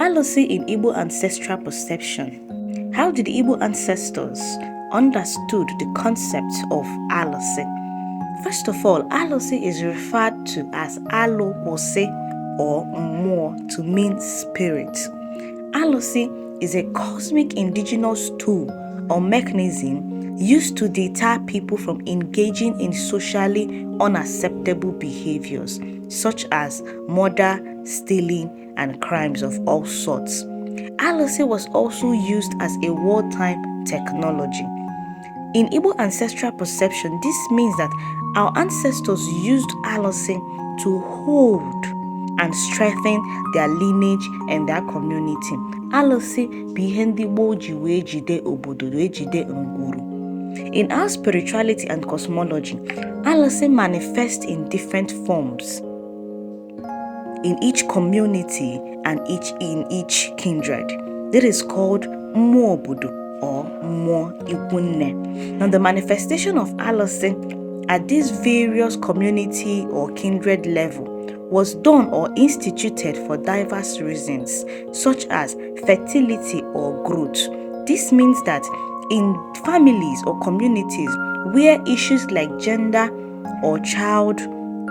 Alusi in Igbo ancestral perception. How did Igbo ancestors understood the concept of Alusi? First of all, Alusi is referred to as Alusi or more to mean spirit. Alusi is a cosmic indigenous tool or mechanism used to deter people from engaging in socially unacceptable behaviors such as murder, stealing, and crimes of all sorts. Alusi was also used as a wartime technology. In Igbo ancestral perception, this means that our ancestors used Alusi to hold and strengthen their lineage and their community. Alusi bụ ihe ndị Igbo ji wee jide obodo wee jide ngwuru. In our spirituality and cosmology, Alusi manifests in different forms in each community and in each kindred. This is called mmụọ obodo or mmụọ ikwunne. Now, the manifestation of Alusi at these various community or kindred level was done or instituted for diverse reasons, such as fertility or growth. This means that in families or communities where issues like gender or child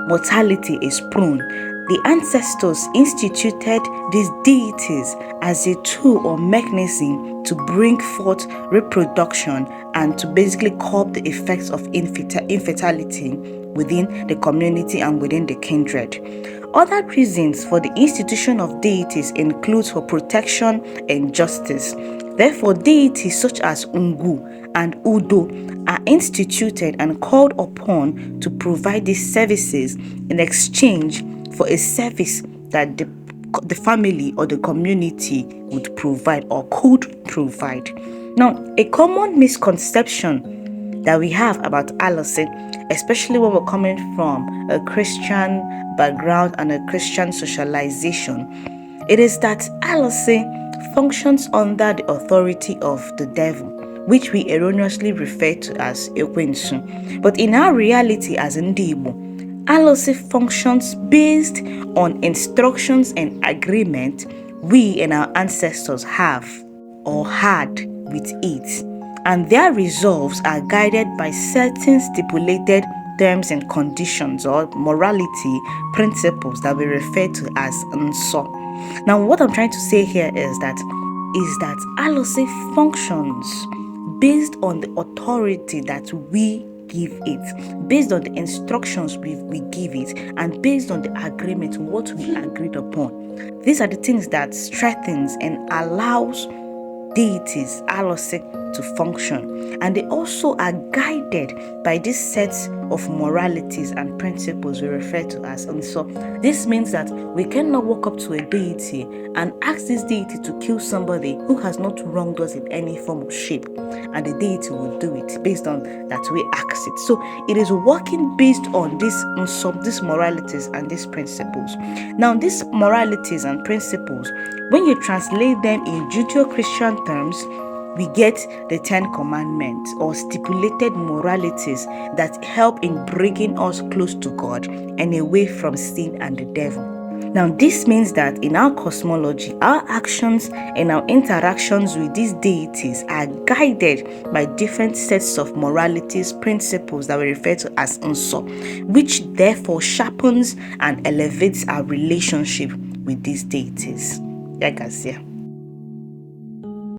mortality is prone, the ancestors instituted these deities as a tool or mechanism to bring forth reproduction and to basically curb the effects of infertility within the community and within the kindred. Other reasons for the institution of deities include for protection and justice. Therefore, deities such as Ungu and Udo are instituted and called upon to provide these services in exchange for a service that the family or the community would provide or could provide. Now, a common misconception that we have about Alusi, especially when we're coming from a Christian background and a Christian socialization, it is that Alusi functions under the authority of the devil, which we erroneously refer to as Ekwensu. But in our reality as Ndi Igbo, Alusi functions based on instructions and agreement we and our ancestors have or had with it, and their resolves are guided by certain stipulated terms and conditions or morality principles that we refer to as Nso. Now, what I'm trying to say here is that Alusi functions based on the authority that we give it, based on the instructions we give it, and based on the agreement, what we agreed upon. These are the things that strengthens and allows deities, Alusi, to function, and they also are guided by these sets of moralities and principles we refer to as. And so this means that we cannot walk up to a deity and ask this deity to kill somebody who has not wronged us in any form or shape, and the deity will do it based on that we ask it. So it is working based on these moralities and these principles. Now, these moralities and principles, when you translate them in Judeo-Christian terms, we get the 10 Commandments or stipulated moralities that help in bringing us close to God and away from sin and the devil. Now, this means that in our cosmology, our actions and our interactions with these deities are guided by different sets of moralities, principles that we refer to as Nso, which therefore sharpens and elevates our relationship with these deities. Yeah, guys, yeah.